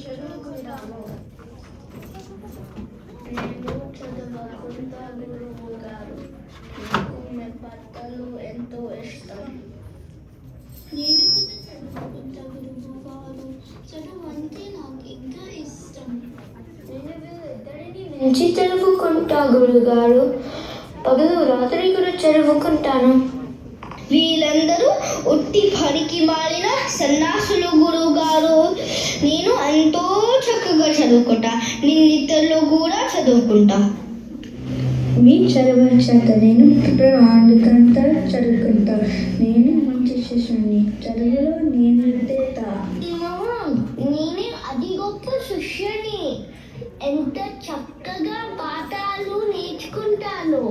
చదువుకుంటాను. నేను చదువుకుంటా గురువు గారు. నాకు మీ బట్టలు ఎంతో ఇష్టం. నేను కూడా చదువుకుంటా గురువు గారు. చదువు అంటే నాకు ఇంకా ఇష్టం. నేను వీళ్ళిద్దరిని మించి చదువుకుంటా గురుగారు. పగలు రాత్రి కూడా చదువుకుంటాను. వీళ్ళందరూ ఉట్టి పనికి మాలిన సన్నాసులు గురువు గారు. నేను ఎంతో చక్కగా చదువుకుంటా. నేను ఇతరులు కూడా చదువుకుంటా. మీ చదవచ్చంత నేను అందుకంతా చదువుకుంటా. నేను మంచి శిష్యుని. చదువులో నేను నేనే అది గొప్ప శిష్యుని. ఎంత చక్కగా పాఠాలు నేర్చుకుంటాను.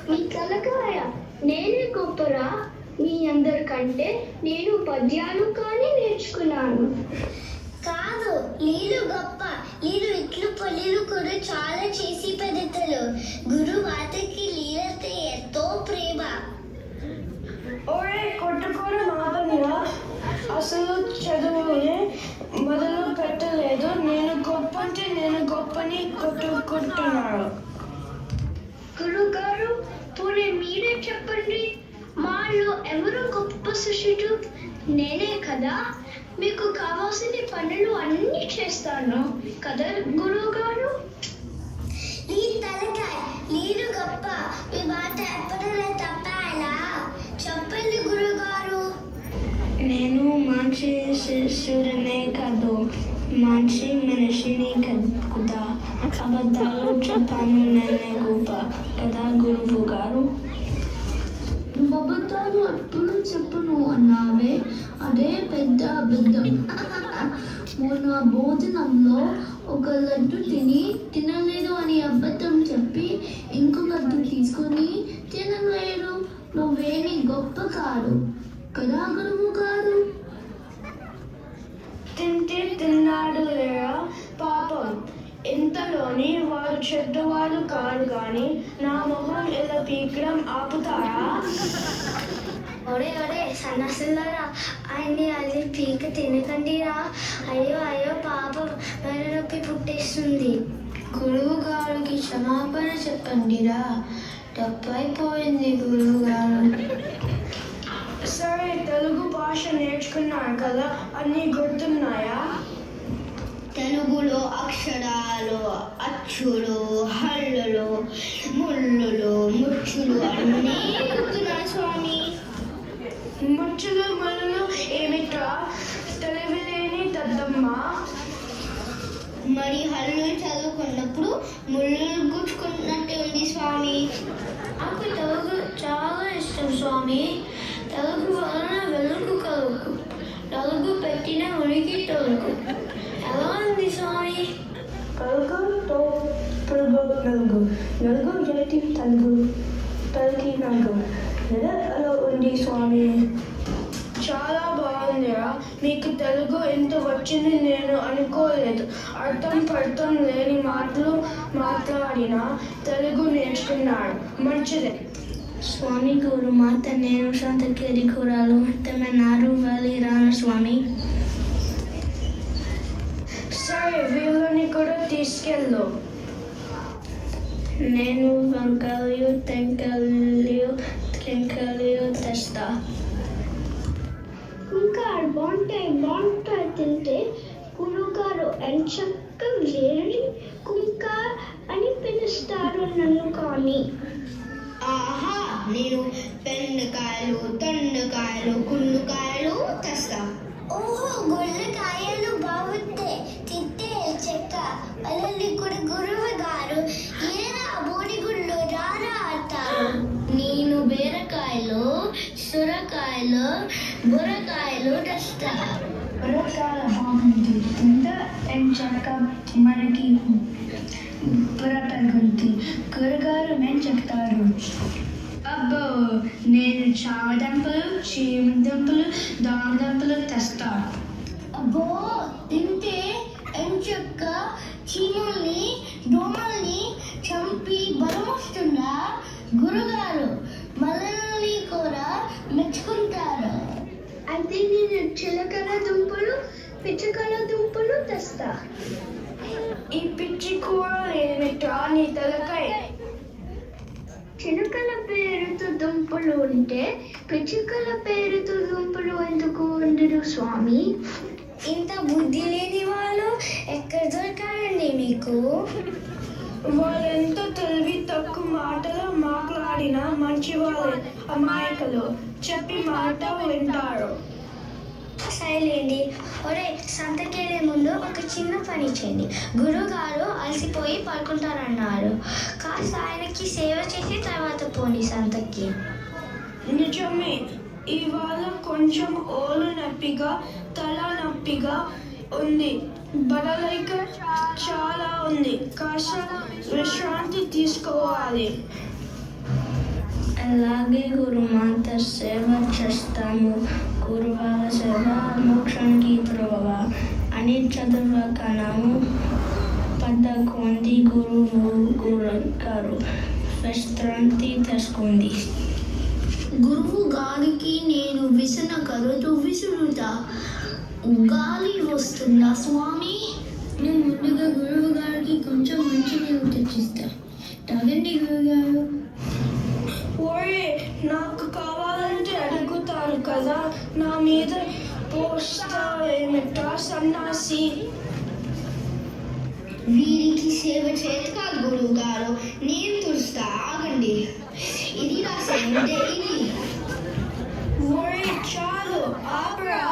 మీ తలకాయ నేనే గొప్పరా. మీ అందరికంటే నేను పద్యాలు కానీ నేర్చుకున్నాను. కాదు, నీళ్ళు గొప్ప. నీళ్ళు ఇట్లు పొల్లీలు కూడా చాలా చేసి పెడతారు. గురువాతకి నీళ్ళతో ఎంతో ప్రేమ. ఓరే కొట్టుకోవడం ఆపనిరా. అసలు చదువునే మొదలు పెట్టలేదు. నేను గొప్ప అంటే నేను గొప్పని కొట్టుకుంటున్నారు. గురుగారు పోనీ మీరే చెప్పండి. మాలో ఎవరు గొప్ప శిష్యుడు? నేనే కదా. మీకు కావాల్సిన పనులు అన్నీ చేస్తాను కదా గురువు గారు. నీ తలకాయ నీరు గొప్ప. మీ మాట ఎప్పుడైనా తప్పాలా? చెప్పండి గురుగారు. నేను మంచి శిష్యుడినే కాదు, మంచి మనిషిని కదా. అబద్ధాలు చెప్పాను నేనే గొప్ప కదా గురువు గారు. అబద్ధాలు ఎప్పుడు చెప్పను అన్నావే, అదే పెద్ద అబద్ధం. మొన్న భోజనంలో ఒక లడ్డు తినలేదు అని అబద్ధం చెప్పి ఇంకో లడ్డు తీసుకొని తినలేరు. నువ్వేమి గొప్ప కాదు కదా గురువు గారు. తింటే తిన్నాడు లేరా పాపం. ఇంతలోని వారు చెడ్డవాళ్ళు కాదు కానీ నా మొహం ఇలా పీకడం ఆపుతారా? ఒరే సన్నసులారా, ఆయన్ని అది పీక తినకండిరా. అయ్యో అయ్యో పాపం, మెడ నొప్పి పుట్టేస్తుంది. గురువు గారికి క్షమాపణ చెప్పండిరా. తప్పైపోయింది గురువు గారు. సరే, తెలుగు భాష నేర్చుకున్నారు కదా, అన్నీ గుర్తున్నాయా? తెలుగులో అక్షరాలు, అచ్చులు, హల్లులు, ముళ్ళులు, ముచ్చులు అన్నీ గుర్తున్నాయి స్వామి. ముచ్చులు ముళ్ళు ఏమిట్రా? తెలివిలేని దద్దమ్మ. మరి హల్లు చదువుకున్నప్పుడు ముళ్ళు గుచ్చుకున్నట్టే ఉంది స్వామి. నాకు తెలుగు చాలా ఇష్టం స్వామి. తెలుగు వలన వెలుగు కలుగు, తెలుగు పెట్టిన ఉనికి తొలుగు. ఎలా ఉంది స్వామి? కలుగుతో పురుగు వెలుగు, వెలుగు జటి తెలుగు, తల్లి నలుగు. ఎలా ఉంది స్వామి? చాలా బాగుందిరా. మీకు తెలుగు ఎంత వచ్చింది నేను అనుకోలేదు. అర్థం పర్థం లేని మాటలు మాట్లాడినా తెలుగు నేర్చుకున్నాడు. మంచిదే స్వామి. గురు మాత నేను సంతకేరి కూరలు తమన్నారు వెళ్ళి రాను స్వామి. సరే, వీళ్ళని కూడా తీసుకెళ్ళు. నేను వంకాయలు టెంకాయలు తెస్తా. కుంకారు బాగుంటాయి తింటే. గురుగారు ఎంచక్క వేడి కుంకార్ అని పిలుస్తారు నన్ను. కానీ ఆహా, నేను బెండకాయలు, దొండకాయలు, కుళ్ళుకాయలు తెస్తా. ఓహో, గొల్లకాయలు బాగుంటాయి తింటే చెక్క. అలాంటి కూడా గురువు గారు ఏరా బోడిగుళ్ళు రారా అంటారు. నేను బీరకాయలు, సొరకాయలు, బుర్రకాయలు తెస్తా. బుర్రకాయలు బాగుంది తింటే ఎంచక్క మనకి బుర్ర తగ్గుతుంది. గురుగారు మేము చెప్తారు. అబ్బో, నేను చామదుంపలు, చీమదుంపలు, దోమదుంపలు తెస్తా. అబ్బో, తింటే ఎంచక్క చీమల్ని దోమల్ని చంపి బలం వస్తుందా? గురుగారు మనల్ని కూడా మెచ్చుకుంటారు. అయితే నేను చిలకల దుంపలు పిచ్చుకల దుంపలు తెస్తా. ఈ పిచ్చి కూర ఏమిటా నీ తలకాయ? చిలుకల పేరుతో దుంపలు ఉంటే పిచ్చుకల పేరుతో దుంపలు ఎందుకు ఉండరు స్వామి? ఇంత బుద్ధి లేని వాళ్ళు ఎక్కడ దొరకారండి మీకు? వాళ్ళెంత తెలివి తక్కువ మాటలు మాట్లాడినా మంచి వాళ్ళే, అమాయకులు, చెప్పి మాట వింటారు. సరేలేండి. ఒరే, సంతకెళ్ళే ముందు ఒక చిన్న పని చేయండి. గురువుగారు అలసిపోయి పడుకుంటారన్నారు. కాస్త ఆయనకి సేవ చేసి తర్వాత పోండి సంతకి. నిజమే, ఇవాళ కొంచెం ఓళ్ళు నొప్పిగా, తల నొప్పిగా ఉంది. బడలిక చాలా ఉంది. కాస్త విశ్రాంతి తీసుకోవాలి. అలాగే గురుమాత సేవ చేస్తాము. గురువాల సేవ మోక్షానికి త్రోవ అని చదువుకన్నాము. పదకొంది గురువు గారు విశ్రాంతి తీసుకోండి. గురువు గారికి నేను విసిన కరుతూ విసురుతా. గాలి వస్తుందా స్వామి? నేను ముందుగా గురువు గారికి కొంచెం మంచి నీళ్ళు తెచ్చిస్తా. తాగండి గురుగారు. ఓరే, నాకు కావాలంటే అడుగుతాను కదా, నా మీద పోస్తావేమిటా సన్నాసి? వీరికి సేవ చేత కాదు గురువు గారు, నేను తుడుస్తా. ఆగండి. ఇది రాసేయండి. ఇది ఓరే, చాలు ఆపరా.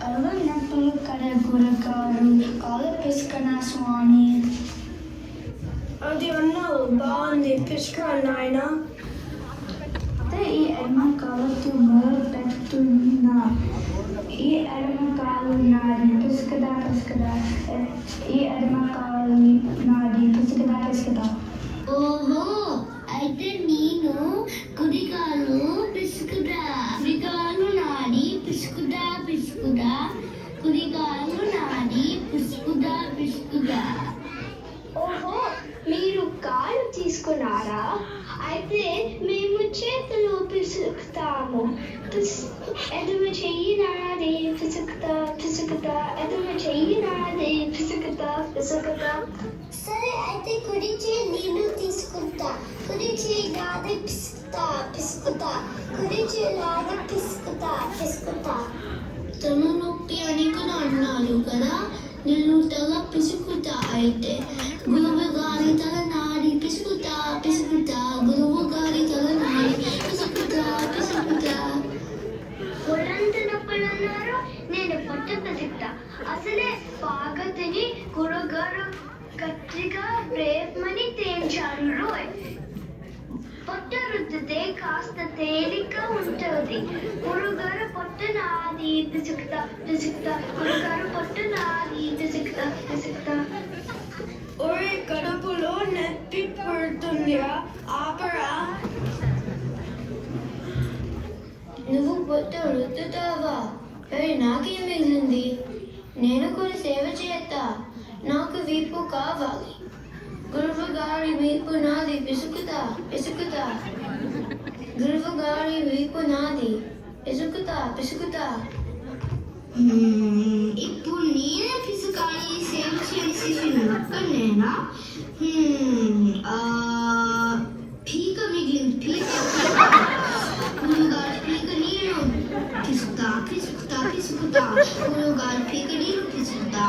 అరుణప్పుడు కడ గురుగారు కాలు పిసుకన స్వామి. అది అన్నావు బాగుంది, పిచ్చుక నాయనా. ఈ ఎడమ కాలుతో మొదలు పెడుతున్నా. ఈ ఎడమ కాలు నాది పిసుకదా పిసుకదా. ఈ ఎడమ కాలు నాది పిసుకదా పిసుకదా. ఓహో, అయితే నేను కుడికాలు పిసుకుదా. కుడికాలు నాది పిసుకుదా పిసుకుదా. కుడికాలు నాది పిసుకుదా పిసుకుదా. ఓహో, మీరు కాళ్ళు తీసుకున్నారా? అయితే మేము చేతులు పిసుకుతాము. ఎడమ చెయ్యి నాది పిసుకుతా పిసుకుతా. ఎడమ చెయ్యి నాది పిసుకుతా పిసుకుతా. సరే, అయితే కుడి చేయి నీళ్లు తీసుకుంటా. కుడి చేయి నాది పిసుకుతా పిసుకుతా. కుడి చేయి నాది పిసుకుతా పిసుకుతా. తల నొప్పి అని కూడా అన్నారు కదా, నేను తల పిసుకుతా. అయితే గురువు గారి తల నాడి పిసుకుతా పిసుకుతా. గురువు గారి తల నాడి పిసుకుతా పిసుకుతా. ఒళ్ళంత నొప్పులు అన్నారు, నేను పొట్ట పిసుకుతా. అసలే బాగా తిని గురుగారు గట్టిగా రేపమని తేల్చారు రోయ్. పొట్ట రుద్దితే కాస్త తేలిగ్గా ఉంటుంది. గురుగారు పొట్ట నాది పిసుకుతా పిసుకుతా. గురుగారు పొట్ట నాది పిసుకుతా పిసుకుతా. ఒరే, కడుపులో నొప్పి పడుతుందిరా, ఆపరా. నువ్వు పొట్ట రుద్దుతావా? నాకేం మిగిలింది? నేను కూడా సేవ చేస్తా. నాకు వీపు కావాలి. గురువు గారి వీపు నాది పిసుకుతా పిసుకుతా. గురువు గారి వీపు నాది పిసుకుతా పిసుకుతా. ఇప్పుడు నేనే పిసుకాలి. సేవ చేసి ఒక్కనేనా? పీక మిగిలింది. పీక గురువు గారి పీక నేను పిసుకుతా పిసుకుతా పిసుకుతా. గురువు గారి పీక నేను పిసుకుతా.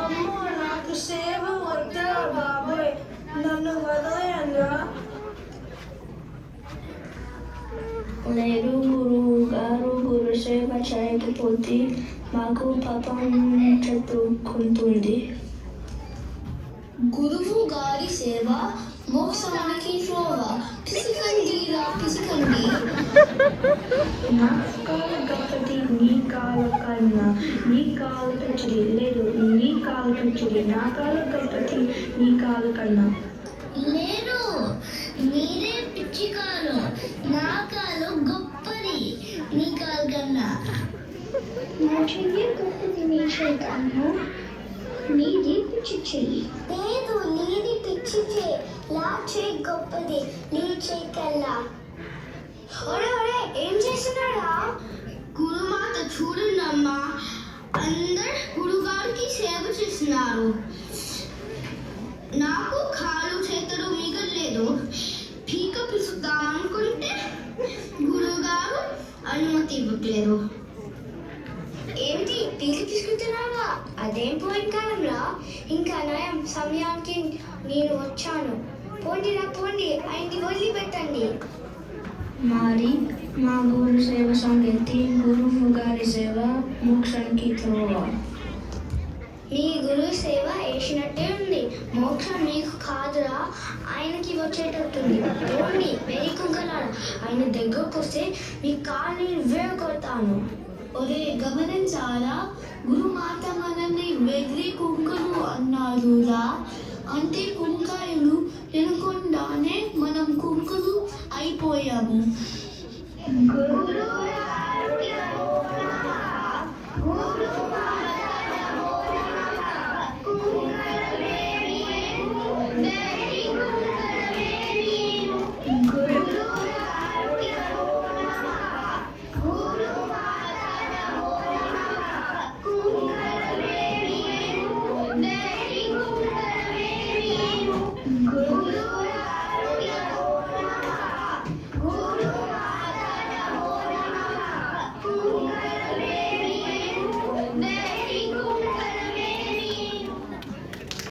అమ్మో, నాకు సేవ వద్దురా బాబోయ్, నన్ను వదిలేయండిరా. లేదు గురువు గారు, గురు సేవ చేయకపోతే మాకు పాపం చుట్టుకుంటుంది. గురువు గారి సేవ మోక్షానికి త్రోవ. పిసికండిరా పిసికండి. నా కాలు గొప్పది నీ కాలు కన్నా. నీ కాలు పెంచుడి, లేదు నీ కాలు పెంచుడి. నా కాలు గొప్పది నీ కాలు కన్నా. లేదు, మీరే పిచ్చి కాలు. నా కాలు గొప్పది నీ కాలు కన్నా. నా చెయ్యి గొప్పది నీ చెయ్యి కన్నా. నీది పిచ్చి చెయ్యి. లేదు, నీది పిచ్చి చేయి. నా చేయి గొప్పది నీ చేయి కన్నా. ఒరే ఒరే, ఏం చేస్తున్నాడా? గురుమాత చూడండమ్మా, అందరు గురుగారికి సేవ చేస్తున్నారు. నాకు కాలు చేతులు మిగలేదు. పీక పిసుకుదామనుకుంటే గురుగారు అనుమతి ఇవ్వట్లేదు. ఏమిటి పీక తీసుకుంటున్నావా? అదేం పోయిన కాలంలో ఇంకా నయం సమయానికి నేను వచ్చాను. పోండిరా పోండి, ఆయన్ని వదిలిపెట్టండి. మరి మా గురు సేవ సంగతి, గురువు గారి సేవ మోక్షానికి త్రోవ. మీ గురువు సేవ వేసినట్టే ఉంది. మోక్షం మీకు కాదురా, ఆయనకి వచ్చేటట్టుంది. పోండి వెయ్యి కుంకలారా, ఆయన దగ్గరకు వస్తే మీ కాళ్ళని వేగొడతాను. ఒరే గమనించారా, గురుమాత మనల్ని వెర్రి కుంకలు అన్నారురా. అంటే కుంకాయలు తినకుండానే మనం కుంకలు అయిపోయాము. గురువు